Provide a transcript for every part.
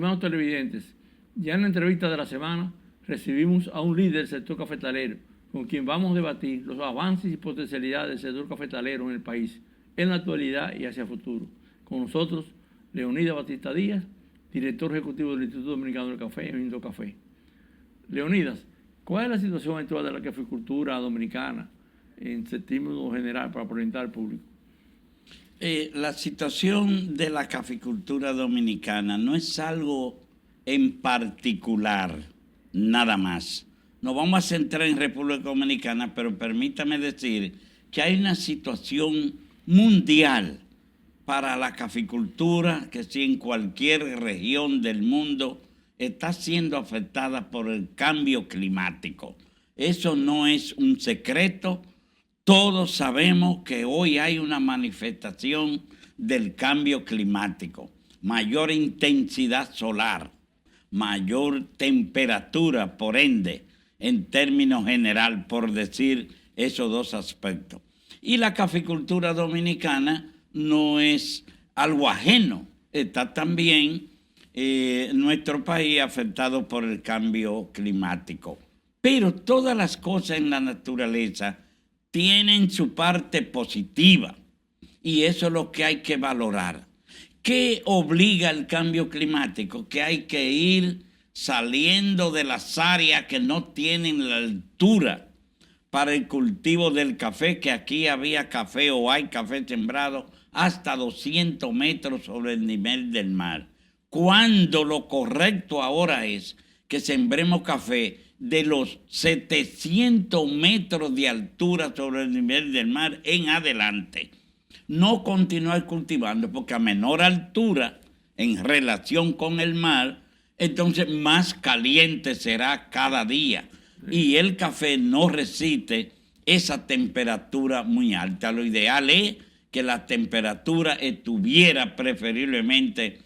Estimados televidentes, ya en la entrevista de la semana recibimos a un líder del sector cafetalero, con quien vamos a debatir los avances y potencialidades del sector cafetalero en el país, en la actualidad y hacia el futuro. Con nosotros, Leonidas Batista Díaz, director ejecutivo del Instituto Dominicano del Café, Indocafé. Leonidas, ¿cuál es la situación actual de la caficultura dominicana en términos general para presentar al público? La situación de la caficultura dominicana no es algo en particular, nada más. Nos vamos a centrar en República Dominicana, pero permítame decir que hay una situación mundial para la caficultura que si en cualquier región del mundo está siendo afectada por el cambio climático. Eso no es un secreto. Todos sabemos que hoy hay una manifestación del cambio climático, mayor intensidad solar, mayor temperatura, por ende, en términos general, por decir esos dos aspectos. Y la caficultura dominicana no es algo ajeno, está también nuestro país afectado por el cambio climático. Pero todas las cosas en la naturaleza tienen su parte positiva y eso es lo que hay que valorar. ¿Qué obliga el cambio climático? Que hay que ir saliendo de las áreas que no tienen la altura para el cultivo del café, que aquí había café o hay café sembrado hasta 200 metros sobre el nivel del mar. Cuando lo correcto ahora es que sembremos café de los 700 metros de altura sobre el nivel del mar en adelante. No continuar cultivando, porque a menor altura en relación con el mar, entonces más caliente será cada día. Y el café no resiste esa temperatura muy alta. Lo ideal es que la temperatura estuviera preferiblemente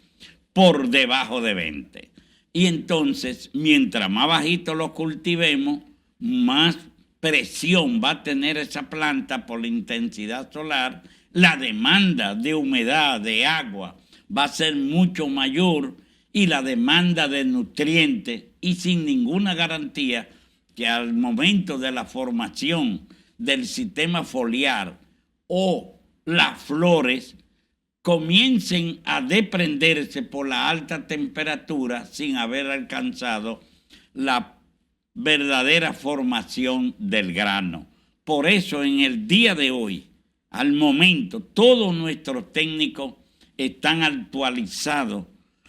por debajo de 20. Y entonces, mientras más bajito lo cultivemos, más presión va a tener esa planta por la intensidad solar. La demanda de humedad, de agua, va a ser mucho mayor y la demanda de nutrientes, y sin ninguna garantía que al momento de la formación del sistema foliar o las flores comiencen a desprenderse por la alta temperatura sin haber alcanzado la verdadera formación del grano. Por eso en el día de hoy, al momento, todos nuestros técnicos están actualizados,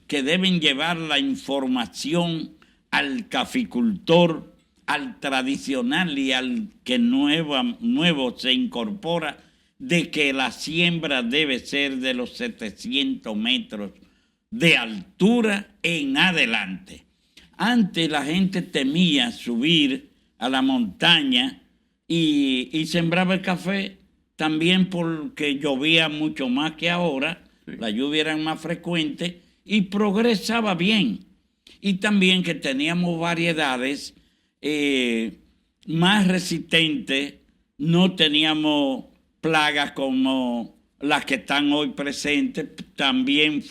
que deben llevar la información al caficultor, al tradicional y al que nuevo se incorpora, de que la siembra debe ser de los 700 metros de altura en adelante. Antes la gente temía subir a la montaña y sembraba el café, también porque llovía mucho más que ahora, sí. La lluvia era más frecuente y progresaba bien. Y también que teníamos variedades más resistentes, no teníamos plagas como las que están hoy presentes, también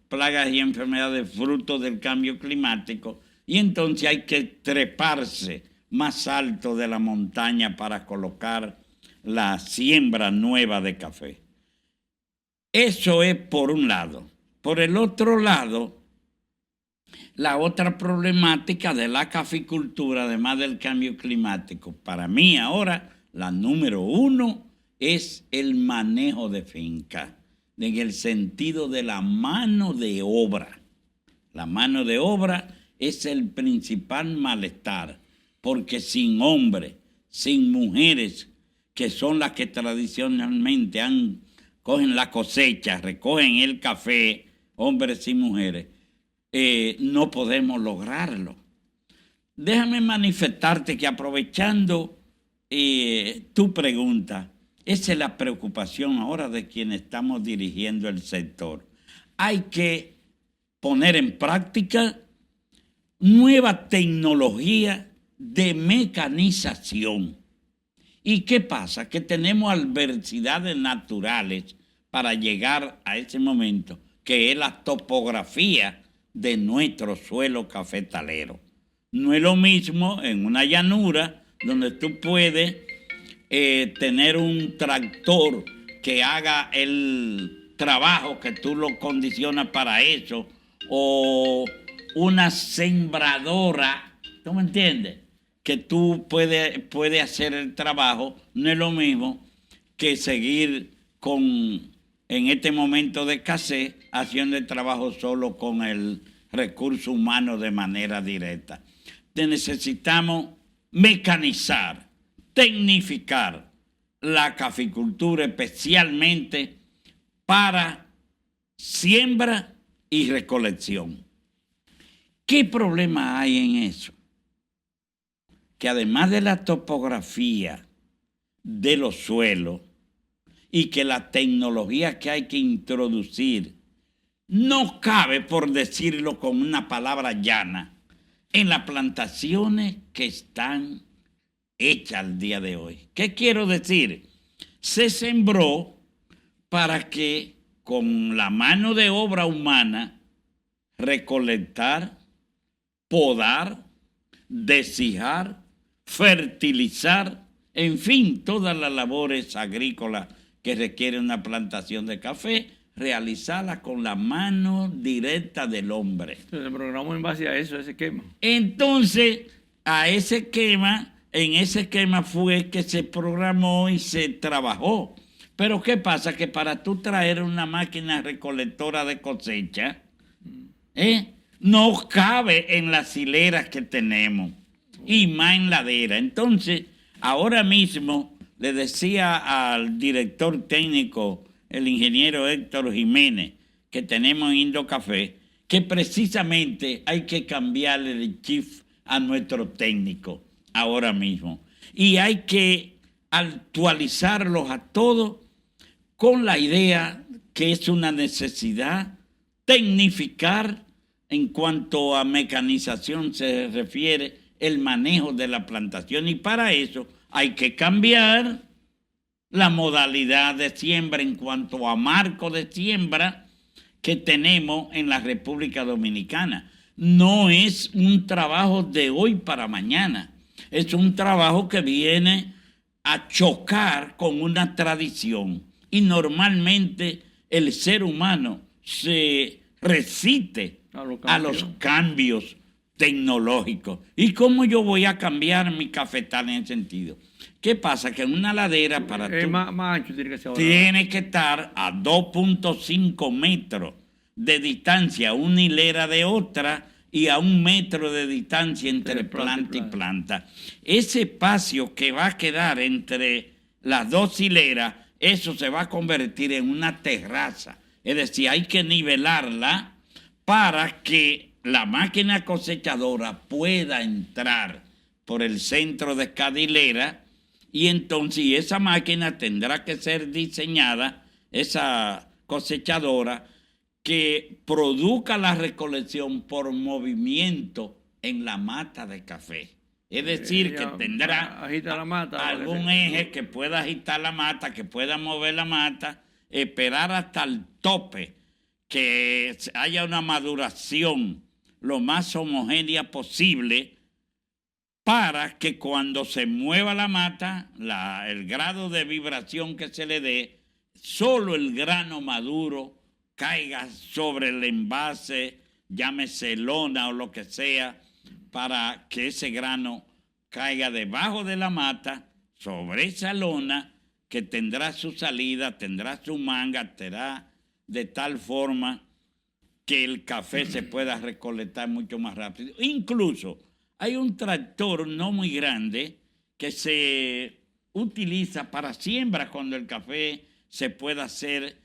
plagas y enfermedades fruto del cambio climático, y entonces hay que treparse más alto de la montaña para colocar la siembra nueva de café. Eso es por un lado. Por el otro lado, la otra problemática de la caficultura, además del cambio climático, para mí ahora la número uno es el manejo de finca, en el sentido de la mano de obra. La mano de obra es el principal malestar, porque sin hombres, sin mujeres, que son las que tradicionalmente cogen la cosecha, recogen el café, hombres y mujeres, no podemos lograrlo. Déjame manifestarte que aprovechando tu pregunta, esa es la preocupación ahora de quienes estamos dirigiendo el sector. Hay que poner en práctica nueva tecnología de mecanización. ¿Y qué pasa? Que tenemos adversidades naturales para llegar a ese momento, que es la topografía de nuestro suelo cafetalero. No es lo mismo en una llanura donde tú puedes tener un tractor que haga el trabajo que tú lo condicionas para eso, o una sembradora, ¿tú me entiendes? Que tú puedes hacer el trabajo. No es lo mismo que seguir en este momento de escasez, haciendo el trabajo solo con el recurso humano de manera directa. Necesitamos mecanizar, tecnificar la caficultura, especialmente para siembra y recolección. ¿Qué problema hay en eso? Que además de la topografía de los suelos y que la tecnología que hay que introducir no cabe, por decirlo con una palabra llana, en las plantaciones que están hechas al día de hoy. ¿Qué quiero decir? Se sembró para que con la mano de obra humana recolectar, podar, deshijar, fertilizar, en fin, todas las labores agrícolas que requiere una plantación de café, realizarlas con la mano directa del hombre. Se programó en base a eso, ese esquema. Entonces, a ese esquema, en ese esquema fue que se programó y se trabajó. Pero ¿qué pasa? Que para tú traer una máquina recolectora de cosecha, no cabe en las hileras que tenemos, y más en ladera. Entonces, ahora mismo le decía al director técnico, el ingeniero Héctor Jiménez, que tenemos en Indocafé, que precisamente hay que cambiarle el chip a nuestro técnico ahora mismo. Y hay que actualizarlos a todos con la idea que es una necesidad tecnificar en cuanto a mecanización se refiere el manejo de la plantación, y para eso hay que cambiar la modalidad de siembra en cuanto a marco de siembra que tenemos en la República Dominicana. No es un trabajo de hoy para mañana, es un trabajo que viene a chocar con una tradición, y normalmente el ser humano se resiste a los cambios tecnológicos. ¿Y cómo yo voy a cambiar mi cafetal en ese sentido? ¿Qué pasa? Que en una ladera para tú más ancho tiene que ser ahora. Tiene que estar a 2.5 metros de distancia una hilera de otra, y a 1 metro de distancia entre planta y planta. Ese espacio que va a quedar entre las dos hileras, eso se va a convertir en una terraza. Es decir, hay que nivelarla para que la máquina cosechadora pueda entrar por el centro de cada hilera, y entonces esa máquina tendrá que ser diseñada, esa cosechadora, que produzca la recolección por movimiento en la mata de café. Es decir, que tendrá algún eje que pueda agitar la mata, que pueda mover la mata, esperar hasta el tope, que haya una maduración lo más homogénea posible, para que cuando se mueva la mata, el grado de vibración que se le dé, solo el grano maduro caiga sobre el envase, llámese lona o lo que sea, para que ese grano caiga debajo de la mata, sobre esa lona, que tendrá su salida, tendrá su manga, será de tal forma que el café se pueda recolectar mucho más rápido. Incluso hay un tractor no muy grande que se utiliza para siembra cuando el café se pueda hacer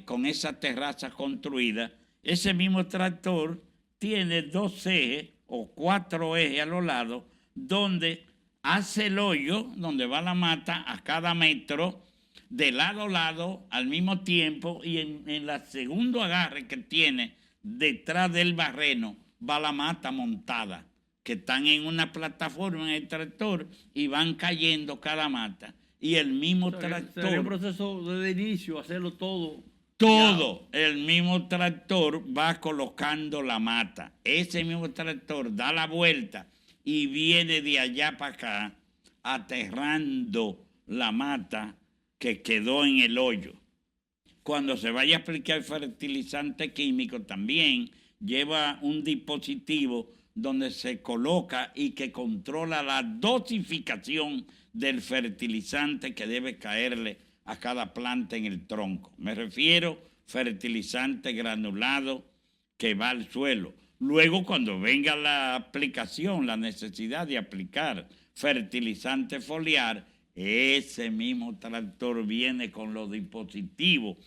con esa terraza construida. Ese mismo tractor tiene 2 ejes o 4 ejes a los lados, donde hace el hoyo donde va la mata a cada metro, de lado a lado al mismo tiempo, y en el segundo agarre que tiene detrás del barreno va la mata montada, que están en una plataforma en el tractor y van cayendo cada mata. Y el mismo tractor... Sería un proceso desde inicio, hacerlo todo todo el mismo tractor va colocando la mata. Ese mismo tractor da la vuelta y viene de allá para acá aterrando la mata que quedó en el hoyo. Cuando se vaya a aplicar fertilizante químico también lleva un dispositivo donde se coloca y que controla la dosificación del fertilizante que debe caerle a cada planta en el tronco. Me refiero fertilizante granulado que va al suelo. Luego, cuando venga la aplicación, la necesidad de aplicar fertilizante foliar, ese mismo tractor viene con los dispositivos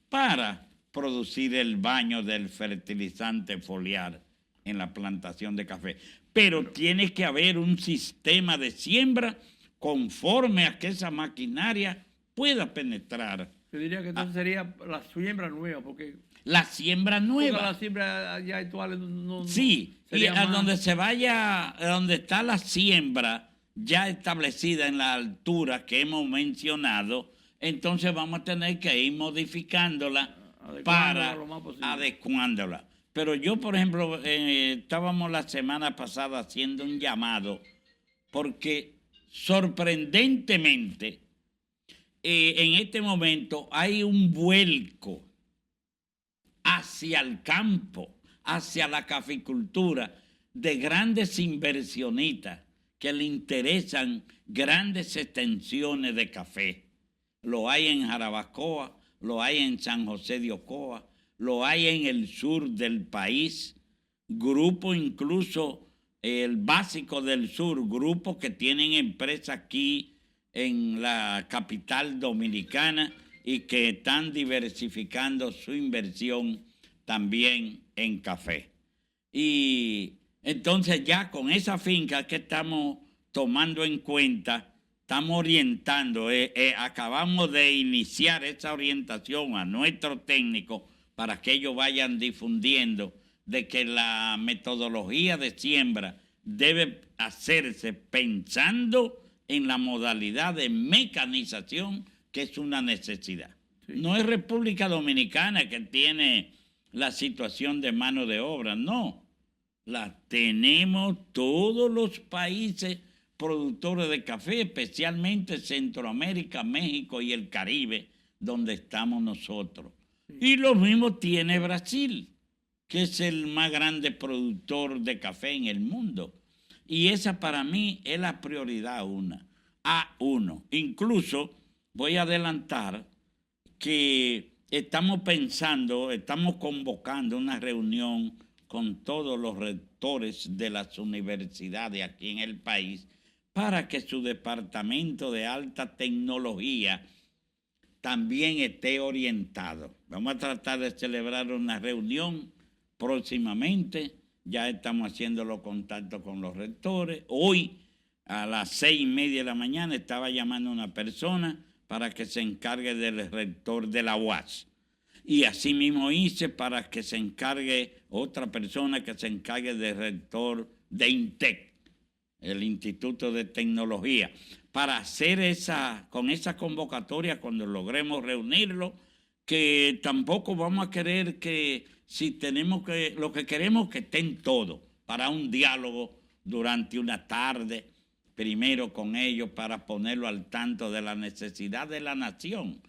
para producir el baño del fertilizante foliar en la plantación de café. Pero tiene que haber un sistema de siembra conforme a que esa maquinaria pueda penetrar. Yo diría que entonces sería la siembra nueva, porque la siembra nueva. la siembra ya actual no sí, y a más... donde se vaya, a donde está la siembra ya establecida en la altura que hemos mencionado, entonces vamos a tener que ir modificándola para adecuándola. Pero yo, por ejemplo, estábamos la semana pasada haciendo un llamado porque sorprendentemente en este momento hay un vuelco hacia el campo, hacia la caficultura, de grandes inversionistas que le interesan grandes extensiones de café. Lo hay en Jarabacoa, lo hay en San José de Ocoa, lo hay en el sur del país, grupo incluso el básico del sur, grupos que tienen empresas aquí en la capital dominicana y que están diversificando su inversión también en café. Y entonces ya con esa finca que estamos tomando en cuenta, estamos orientando, acabamos de iniciar esa orientación a nuestros técnicos para que ellos vayan difundiendo de que la metodología de siembra debe hacerse pensando en la modalidad de mecanización, que es una necesidad. Sí. No es República Dominicana que tiene la situación de mano de obra, no. La tenemos todos los países productores de café, especialmente Centroamérica, México y el Caribe, donde estamos nosotros. Sí. Y lo mismo tiene Brasil, que es el más grande productor de café en el mundo. Y esa para mí es la prioridad A1. Incluso voy a adelantar que estamos convocando una reunión con todos los rectores de las universidades aquí en el país para que su departamento de alta tecnología también esté orientado. Vamos a tratar de celebrar una reunión próximamente. Ya estamos haciendo los contactos con los rectores. Hoy, a las 6:30 de la mañana, estaba llamando a una persona para que se encargue del rector de la UAS. Y así mismo hice para que se encargue otra persona que se encargue del rector de INTEC, el Instituto de Tecnología, para hacer con esa convocatoria, cuando logremos reunirlo, que tampoco vamos a querer que, si tenemos que, lo que queremos que estén todos para un diálogo durante una tarde, primero con ellos para ponerlo al tanto de la necesidad de la nación.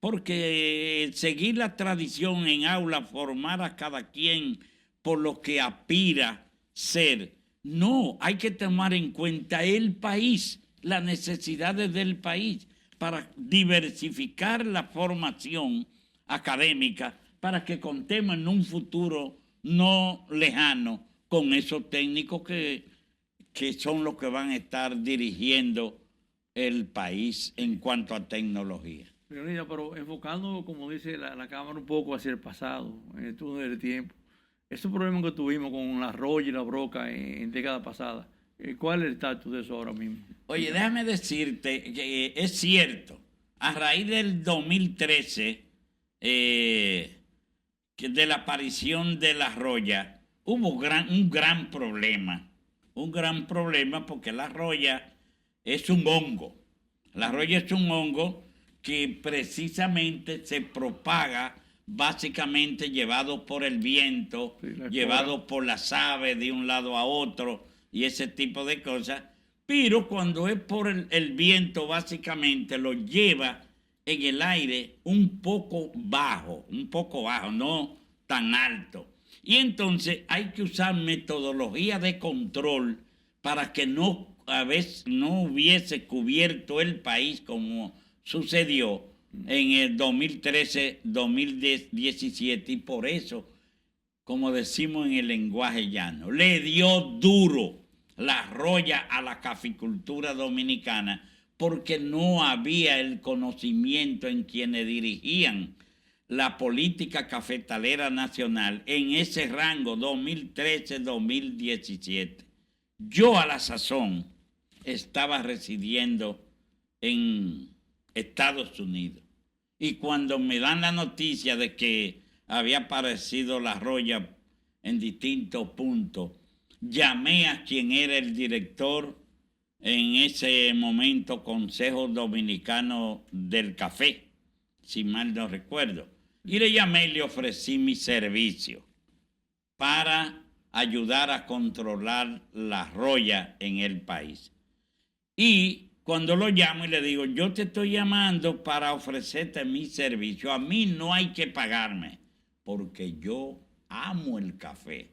Porque seguir la tradición en aula, formar a cada quien por lo que aspira ser, no, hay que tomar en cuenta el país, las necesidades del país, para diversificar la formación académica, para que contemos en un futuro no lejano con esos técnicos que son los que van a estar dirigiendo el país en cuanto a tecnología. Leonidas, pero enfocando, como dice la Cámara, un poco hacia el pasado, en el túnel del tiempo, esos problemas que tuvimos con la Roya y la Broca en década pasada, ¿cuál es el estatus de eso ahora mismo? Oye, déjame decirte que es cierto, a raíz del 2013, de la aparición de la Roya, hubo un gran problema porque la Roya es un hongo. La Roya es un hongo que precisamente se propaga básicamente llevados por el viento, Sí, la llevados por las aves de un lado a otro y ese tipo de cosas. Pero cuando es por el viento, básicamente lo lleva en el aire un poco bajo, no tan alto. Y entonces hay que usar metodología de control para que a veces no hubiese cubierto el país como sucedió en el 2013-2017, y por eso, como decimos en el lenguaje llano, le dio duro la roya a la caficultura dominicana, porque no había el conocimiento en quienes dirigían la política cafetalera nacional en ese rango 2013-2017. Yo a la sazón estaba residiendo en Estados Unidos, y cuando me dan la noticia de que había aparecido la roya en distintos puntos, llamé a quien era el director en ese momento, Consejo Dominicano del Café, si mal no recuerdo, y le llamé y le ofrecí mi servicio para ayudar a controlar la roya en el país. Y cuando lo llamo y le digo, yo te estoy llamando para ofrecerte mi servicio, a mí no hay que pagarme, porque yo amo el café.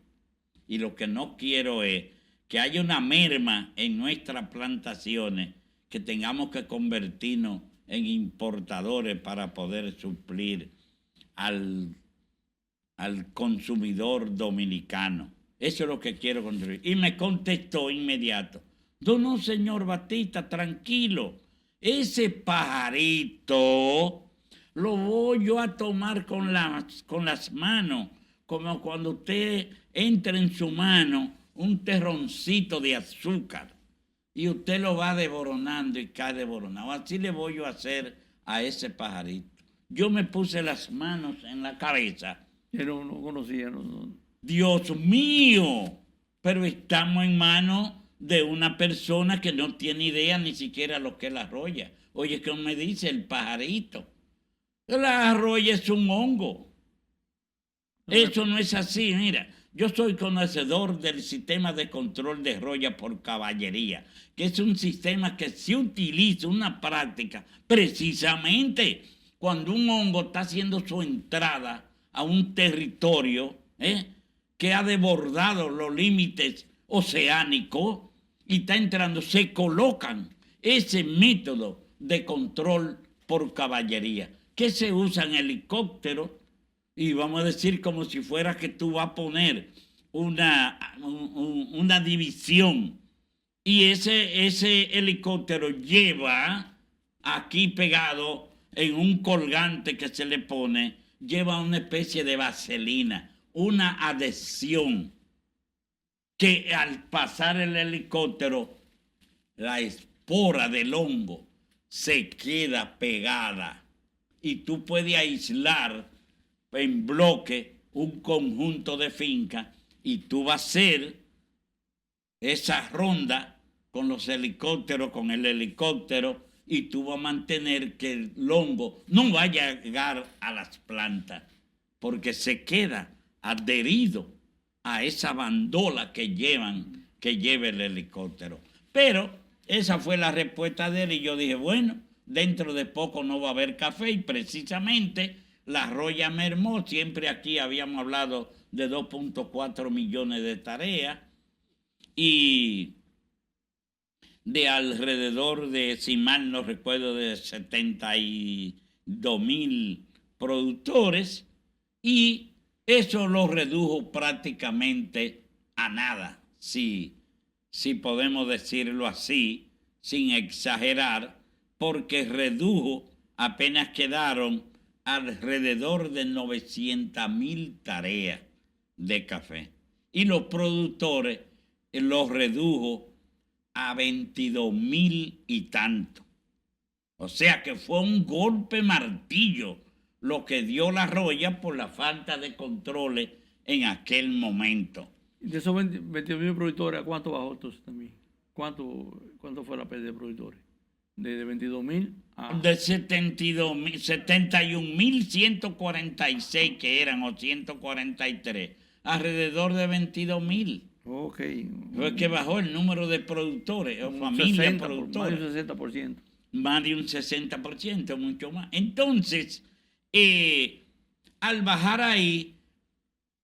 Y lo que no quiero es que haya una merma en nuestras plantaciones, que tengamos que convertirnos en importadores para poder suplir al consumidor dominicano. Eso es lo que quiero contribuir. Y me contestó inmediato: no, señor Batista, tranquilo. Ese pajarito lo voy yo a tomar con las manos, como cuando usted entra en su mano un terroncito de azúcar y usted lo va devoronando y cae devoronado. Así le voy yo a hacer a ese pajarito. Yo me puse las manos en la cabeza. Yo no conocía, no. Dios mío, pero estamos en manos de una persona que no tiene idea ni siquiera lo que es la roya. Oye, ¿qué me dice el pajarito? La roya es un hongo. Eso no es así, mira. Yo soy conocedor del sistema de control de roya por caballería, que es un sistema que se utiliza, una práctica, precisamente cuando un hongo está haciendo su entrada a un territorio que ha desbordado los límites oceánicos y está entrando, se colocan ese método de control por caballería, que se usa en helicópteros. Y vamos a decir como si fuera que tú vas a poner una división, y ese helicóptero lleva aquí pegado en un colgante que se le pone, lleva una especie de vaselina, una adhesión, que al pasar el helicóptero, la espora del hongo se queda pegada y tú puedes aislar en bloque un conjunto de fincas, y tú vas a hacer esa ronda con los helicópteros, con el helicóptero, y tú vas a mantener que el hongo no vaya a llegar a las plantas, porque se queda adherido a esa bandola que lleva el helicóptero. Pero esa fue la respuesta de él, y yo dije, bueno, dentro de poco no va a haber café, y precisamente la roya mermó. Siempre aquí habíamos hablado de 2.4 millones de tareas y de alrededor de, si mal no recuerdo, de 72,000 productores, y eso lo redujo prácticamente a nada, si podemos decirlo así, sin exagerar, porque redujo, apenas quedaron alrededor de 900,000 tareas de café. Y los productores los redujo a 22,000 y tanto. O sea que fue un golpe martillo lo que dio la roya por la falta de controles en aquel momento. De esos 22,000 productores, ¿a cuánto bajó entonces también? ¿Cuánto fue la pérdida de productores? De 22.000 a... De 71.146 que eran, o 143, alrededor de 22.000. Ok. Fue que bajó el número de productores, o Un familias 60, productoras. más de un 60%. Más de un 60%, mucho más. Entonces, al bajar ahí,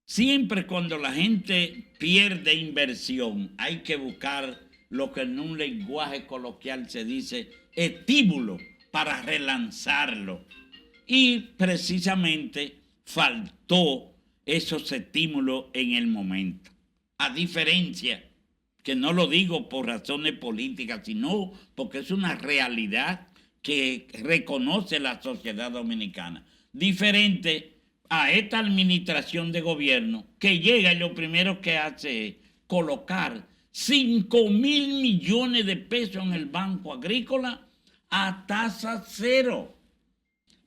siempre cuando la gente pierde inversión, hay que buscar lo que en un lenguaje coloquial se dice estímulo para relanzarlo. Y precisamente faltó esos estímulos en el momento. A diferencia, que no lo digo por razones políticas, sino porque es una realidad que reconoce la sociedad dominicana. Diferente a esta administración de gobierno que llega y lo primero que hace es colocar 5.000 millones de pesos en el Banco Agrícola a tasa cero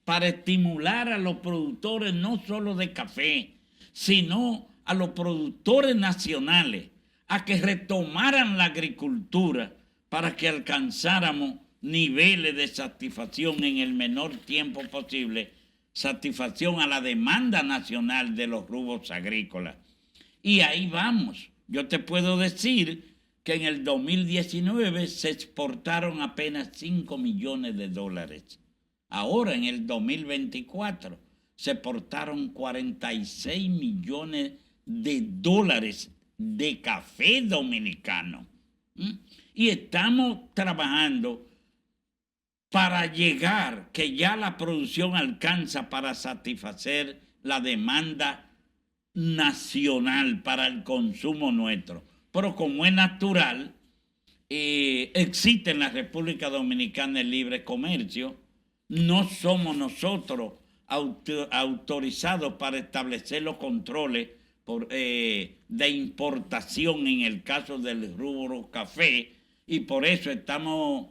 para estimular a los productores no solo de café, sino a los productores nacionales a que retomaran la agricultura para que alcanzáramos niveles de satisfacción en el menor tiempo posible, satisfacción a la demanda nacional de los rubros agrícolas. Y ahí vamos. Yo te puedo decir que en el 2019 se exportaron apenas 5 millones de dólares. Ahora, en el 2024, se exportaron 46 millones de dólares de café dominicano. Y estamos trabajando para llegar, que ya la producción alcanza para satisfacer la demanda nacional para el consumo nuestro. Pero como es natural, existe en la República Dominicana el libre comercio. No somos nosotros autorizados para establecer los controles de importación en el caso del rubro café, y por eso estamos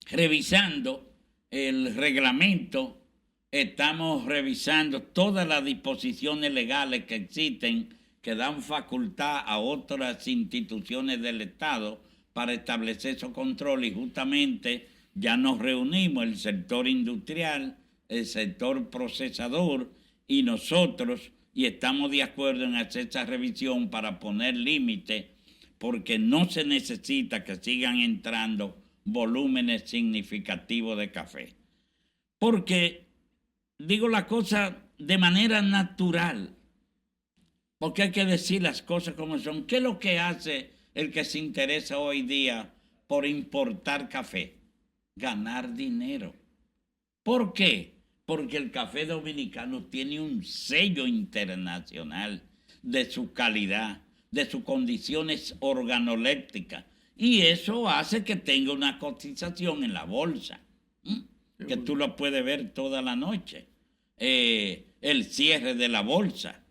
revisando el reglamento, estamos revisando todas las disposiciones legales que existen que dan facultad a otras instituciones del Estado para establecer esos controles, y justamente ya nos reunimos el sector industrial, el sector procesador y nosotros, y estamos de acuerdo en hacer esa revisión para poner límite, porque no se necesita que sigan entrando volúmenes significativos de café. Porque digo la cosa de manera natural, porque hay que decir las cosas como son. ¿Qué es lo que hace el que se interesa hoy día por importar café? Ganar dinero. ¿Por qué? Porque el café dominicano tiene un sello internacional de su calidad, de sus condiciones organolépticas, y eso hace que tenga una cotización en la bolsa, que tú lo puedes ver toda la noche, el cierre de la bolsa,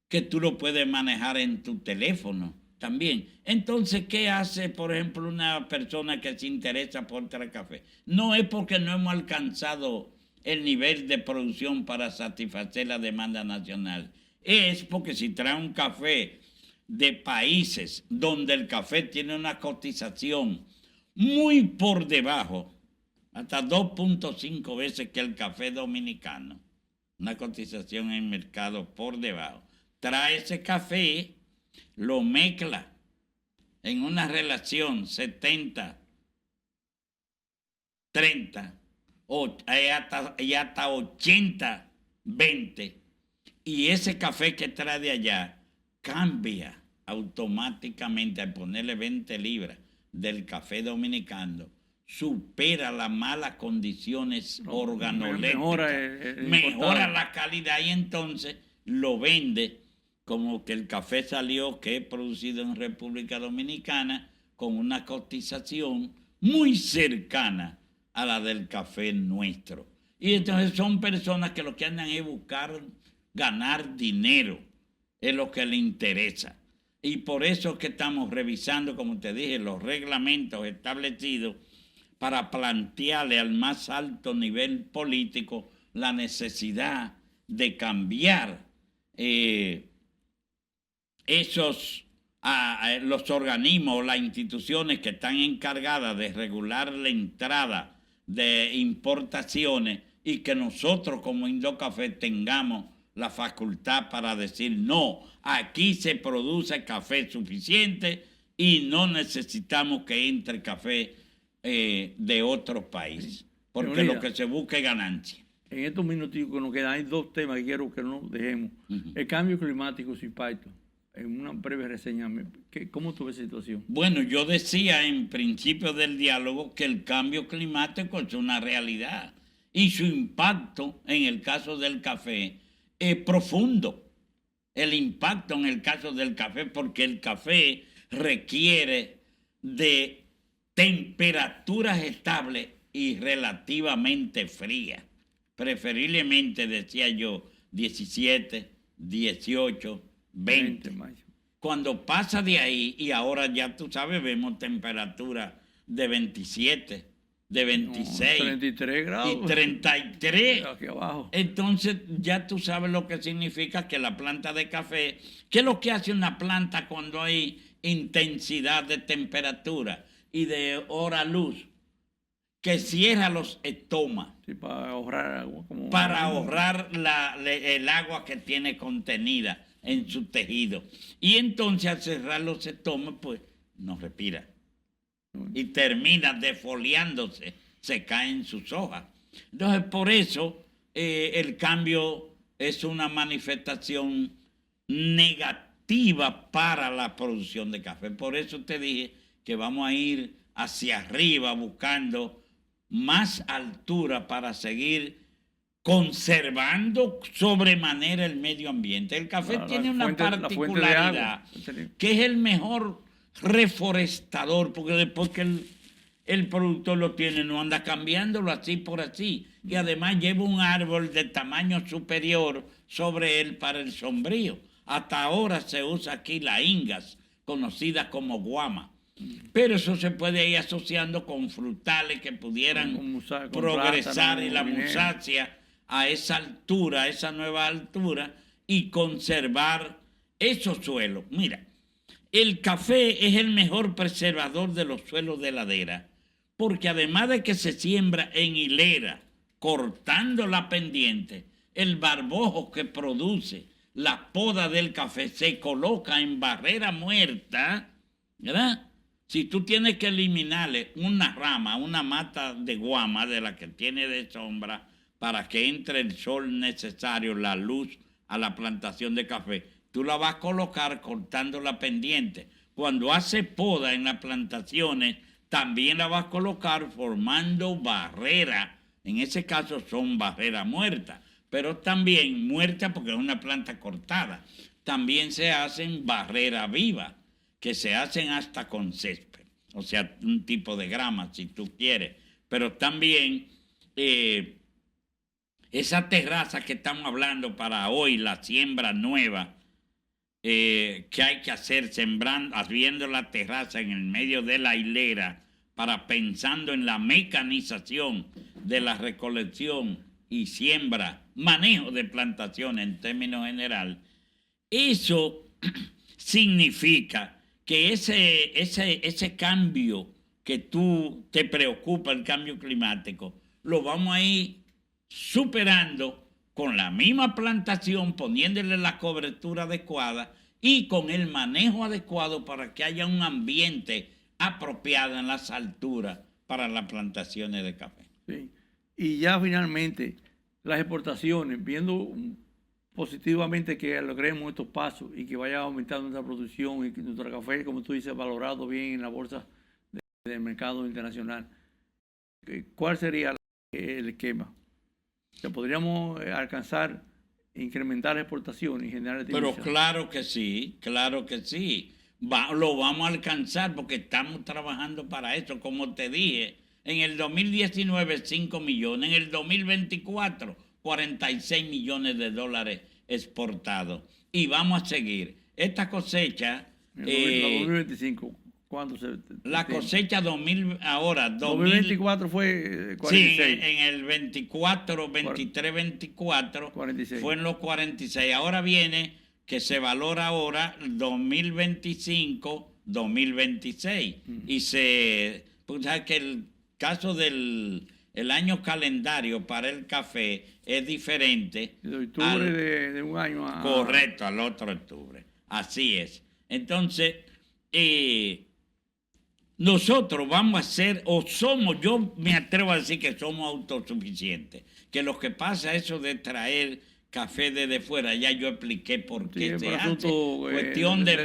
que tú lo puedes manejar en tu teléfono también. Entonces, ¿qué hace, por ejemplo, una persona que se interesa por traer café? No es porque no hemos alcanzado el nivel de producción para satisfacer la demanda nacional. Es porque si trae un café de países donde el café tiene una cotización muy por debajo, hasta 2.5 veces que el café dominicano, una cotización en el mercado por debajo, trae ese café, lo mezcla en una relación 70-30, y hasta 80-20, y ese café que trae de allá cambia automáticamente al ponerle 20 libras del café dominicano, supera las malas condiciones organolépticas, mejora la calidad, y entonces lo vende como que el café salió, que es producido en República Dominicana, con una cotización muy cercana a la del café nuestro. Y entonces son personas que lo que andan es buscar ganar dinero, es lo que les interesa. Y por eso es que estamos revisando, como te dije, los reglamentos establecidos para plantearle al más alto nivel político la necesidad de cambiar esos a los organismos, las instituciones que están encargadas de regular la entrada de importaciones y que nosotros como Indocafé tengamos la facultad para decir no, aquí se produce café suficiente y no necesitamos que entre café de otros países, porque Leonidas, lo que se busca es ganancia. En estos minutitos que nos quedan hay dos temas que quiero que no dejemos. El cambio climático, su impacto. En una breve reseña, ¿cómo tuve esa situación? Bueno, yo decía en principio del diálogo que el cambio climático es una realidad y su impacto en el caso del café es profundo. El impacto en el caso del café, porque el café requiere de temperaturas estables y relativamente frías. Preferiblemente, decía yo, 17, 18, 20. Cuando pasa de ahí, y ahora ya tú sabes, vemos temperaturas de 27, de 26, 33 grados. Y 33. Aquí abajo. Entonces ya tú sabes lo que significa que la planta de café, ¿qué es lo que hace una planta cuando hay intensidad de temperatura y de hora luz? Que cierra los estomas. Sí, para ahorrar agua. Para ahorrar el agua que tiene contenida en su tejido. Y entonces al cerrar los estomas, pues no respira. Y termina defoliándose, se caen sus hojas. Entonces por eso el cambio es una manifestación negativa para la producción de café. Por eso te dije que vamos a ir hacia arriba buscando más altura para seguir conservando sobremanera el medio ambiente. El café tiene una particularidad que es el mejor reforestador, porque después que el productor lo tiene, no anda cambiándolo así por así. Y además lleva un árbol de tamaño superior sobre él para el sombrío. Hasta ahora se usa aquí la ingas, conocida como guama. Pero eso se puede ir asociando con frutales que pudieran progresar en la musácea a esa altura, a esa nueva altura, y conservar esos suelos. Mira, el café es el mejor preservador de los suelos de ladera, porque además de que se siembra en hilera, cortando la pendiente, el barbojo que produce la poda del café se coloca en barrera muerta, ¿verdad? Si tú tienes que eliminarle una rama, una mata de guama de la que tiene de sombra para que entre el sol necesario, la luz a la plantación de café, tú la vas a colocar cortando la pendiente. Cuando hace poda en las plantaciones, también la vas a colocar formando barrera. En ese caso son barreras muertas, pero también muertas porque es una planta cortada. También se hacen barreras vivas, que se hacen hasta con césped, o sea, un tipo de grama, si tú quieres. Pero también esa terraza que estamos hablando para hoy, la siembra nueva, que hay que hacer, sembrando, haciendo la terraza en el medio de la hilera, pensando en la mecanización de la recolección y siembra, manejo de plantaciones en términos general, eso significa que ese cambio que tú te preocupa, el cambio climático, lo vamos a ir superando con la misma plantación, poniéndole la cobertura adecuada y con el manejo adecuado para que haya un ambiente apropiado en las alturas para las plantaciones de café. Sí. Y ya finalmente, las exportaciones, viendo positivamente que logremos estos pasos y que vaya aumentando nuestra producción y que nuestro café, como tú dices, valorado bien en la bolsa del mercado internacional. ¿Cuál sería el esquema? ¿Que podríamos alcanzar, incrementar la exportación y generar Pero claro que sí, claro que sí. Lo vamos a alcanzar porque estamos trabajando para eso. Como te dije, en el 2019 5 millones, en el 2024 46 millones de dólares exportados. Y vamos a seguir. Esta cosecha... En el 2025, ¿cuándo se...? La cosecha 2024 fue 46. Sí, en el 24, 23, 24 46. Fue en los 46. Ahora viene que se valora ahora 2025, 2026. Y pues sabes que el caso del el año calendario para el café es diferente. De octubre de un año a... Correcto, al otro octubre. Así es. Entonces, nosotros vamos a ser, o somos, yo me atrevo a decir que somos autosuficientes. Que lo que pasa eso de traer café desde fuera, ya yo expliqué por qué se hace. Cuestión de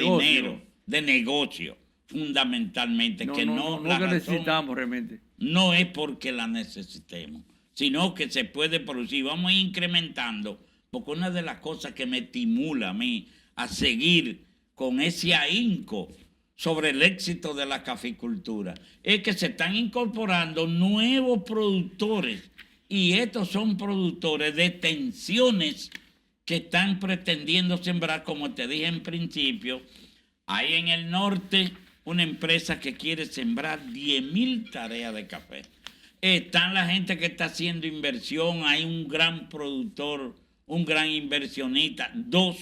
dinero, de negocio, fundamentalmente. No, que no la que razón necesitamos realmente. no es porque la necesitemos, sino que se puede producir. Vamos a ir incrementando, porque una de las cosas que me estimula a mí a seguir con ese ahínco sobre el éxito de la caficultura es que se están incorporando nuevos productores, y estos son productores de extensiones que están pretendiendo sembrar, como te dije en principio. Hay en el norte una empresa que quiere sembrar 10,000 tareas de café. Están la gente que está haciendo inversión, hay un gran productor, un gran inversionista, 2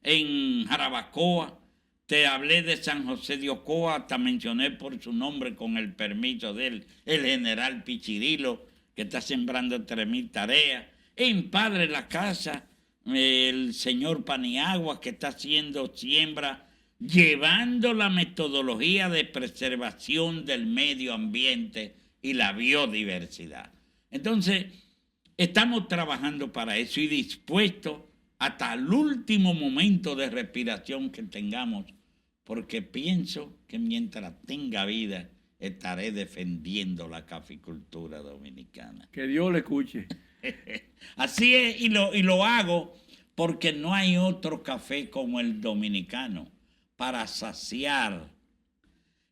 en Jarabacoa. Te hablé de San José de Ocoa, hasta mencioné por su nombre con el permiso de él, el general Pichirilo, que está sembrando 3,000 tareas. En Padre La Casa, el señor Paniagua, que está haciendo siembra, llevando la metodología de preservación del medio ambiente y la biodiversidad. Entonces, estamos trabajando para eso y dispuestos hasta el último momento de respiración que tengamos, porque pienso que mientras tenga vida estaré defendiendo la caficultura dominicana. Que Dios le escuche. Así es, y lo hago porque no hay otro café como el dominicano para saciar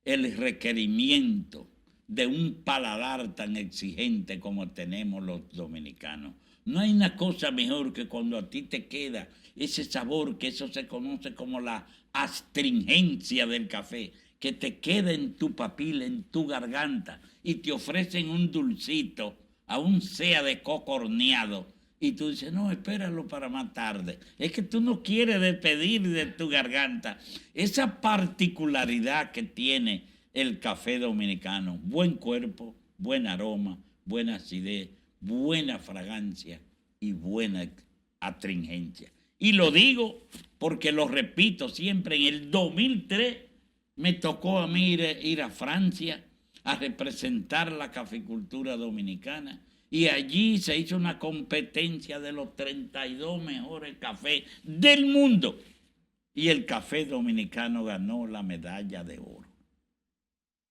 el requerimiento de un paladar tan exigente como tenemos los dominicanos. No hay una cosa mejor que cuando a ti te queda ese sabor, que eso se conoce como la astringencia del café, que te queda en tu papila, en tu garganta, y te ofrecen un dulcito, aún sea de coco horneado, y tú dices, no, espéralo para más tarde. Es que tú no quieres despedir de tu garganta esa particularidad que tiene el café dominicano. Buen cuerpo, buen aroma, buena acidez, buena fragancia y buena astringencia. Y lo digo porque lo repito siempre. En el 2003 me tocó a mí ir a Francia a representar la caficultura dominicana, y allí se hizo una competencia de los 32 mejores cafés del mundo, y el café dominicano ganó la medalla de oro.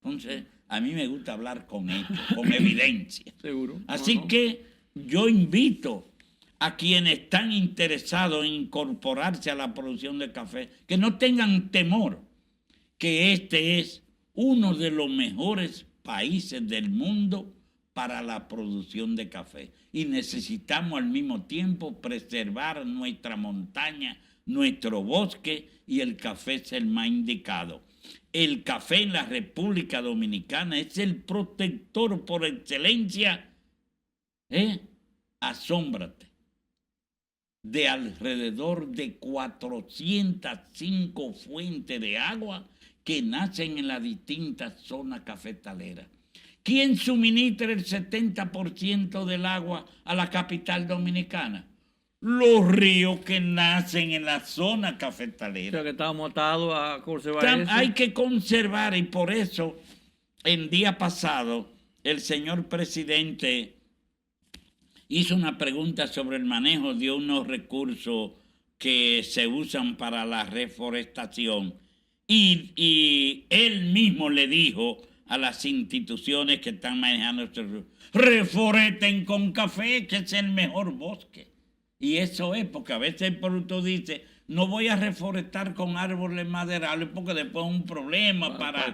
Entonces, a mí me gusta hablar con hechos, con evidencia. Seguro. Así que yo invito a quienes están interesados en incorporarse a la producción de café, que no tengan temor, que este es uno de los mejores países del mundo para la producción de café. Y necesitamos al mismo tiempo preservar nuestra montaña, nuestro bosque, y el café es el más indicado. El café en la República Dominicana es el protector por excelencia. Asómbrate de alrededor de 405 fuentes de agua que nacen en las distintas zonas cafetaleras. ¿Quién suministra el 70% del agua a la capital dominicana? Los ríos que nacen en la zona cafetalera. O sea que estamos atados a conservar eso. Hay que conservar, y por eso el día pasado el señor presidente hizo una pregunta sobre el manejo de unos recursos que se usan para la reforestación, y él mismo le dijo a las instituciones que están manejando estos recursos: reforesten con café, que es el mejor bosque. Y eso es, porque a veces el productor dice, no voy a reforestar con árboles maderables porque después es un problema para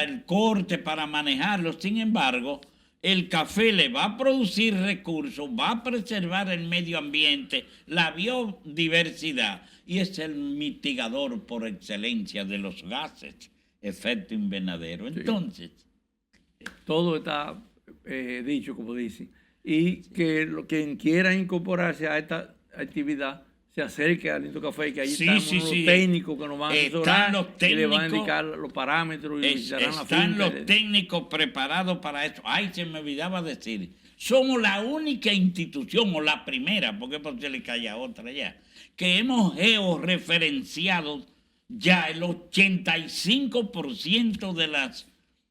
el corte, para manejarlo. Sin embargo, el café le va a producir recursos, va a preservar el medio ambiente, la biodiversidad, y es el mitigador por excelencia de los gases efecto invernadero. Entonces, todo está dicho, como dicen. Y que quien quiera incorporarse a esta actividad se acerque al Lindo Café, que ahí Sí, están sí, los sí. técnicos que nos van a asesorar, Los y le van a técnicos, indicar los parámetros y visitarán la están finca. los técnicos preparados para esto. Ay, se me olvidaba decir, somos la única institución, o la primera, porque por si le cae a otra ya, que hemos georreferenciado ya el 85% de las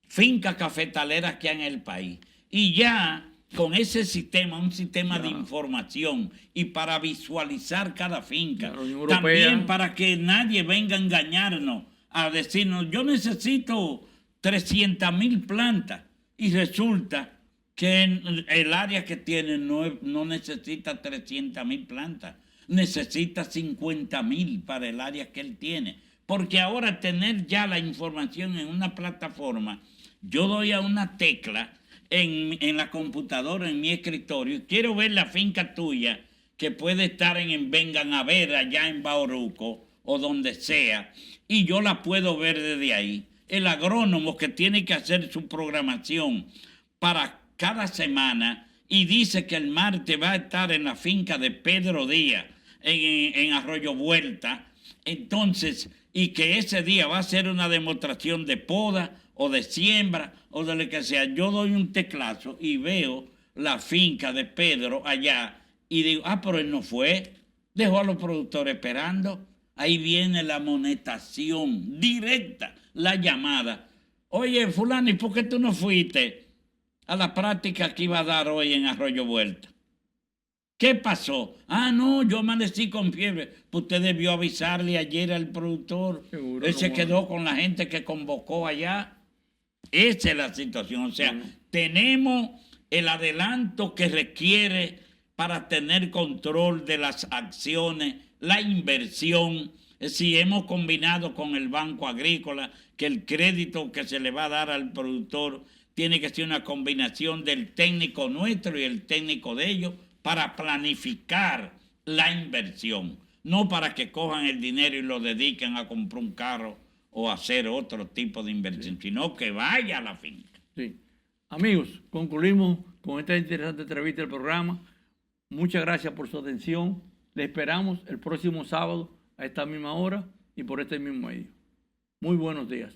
fincas cafetaleras que hay en el país. Y ya con ese sistema, un sistema de información y para visualizar cada finca, también para que nadie venga a engañarnos, a decirnos, yo necesito 300,000 plantas, y resulta que el área que tiene no necesita 300,000 plantas, necesita 50,000 para el área que él tiene. Porque ahora tener ya la información en una plataforma, yo doy a una tecla en la computadora, en mi escritorio, quiero ver la finca tuya, que puede estar en Vengan a Ver, allá en Bauruco, o donde sea, y yo la puedo ver desde ahí. El agrónomo que tiene que hacer su programación para cada semana, y dice que el martes va a estar en la finca de Pedro Díaz, en Arroyo Vuelta, entonces, y que ese día va a ser una demostración de poda o de siembra o de lo que sea. Yo doy un teclazo y veo la finca de Pedro allá y digo, pero él no fue, dejó a los productores esperando. Ahí viene la monetación directa, la llamada. Oye, fulano, ¿y por qué tú no fuiste a la práctica que iba a dar hoy en Arroyo Vuelta? ¿Qué pasó? No, yo amanecí con fiebre. Pues usted debió avisarle ayer al productor. Seguro, él se quedó con la gente que convocó allá. Esa es la situación. O sea, tenemos el adelanto que requiere para tener control de las acciones, la inversión. Si hemos combinado con el Banco Agrícola, que el crédito que se le va a dar al productor tiene que ser una combinación del técnico nuestro y el técnico de ellos, para planificar la inversión, no para que cojan el dinero y lo dediquen a comprar un carro o a hacer otro tipo de inversión, sino que vaya a la finca. Sí. Amigos, concluimos con esta interesante entrevista del programa. Muchas gracias por su atención. Le esperamos el próximo sábado a esta misma hora y por este mismo medio. Muy buenos días.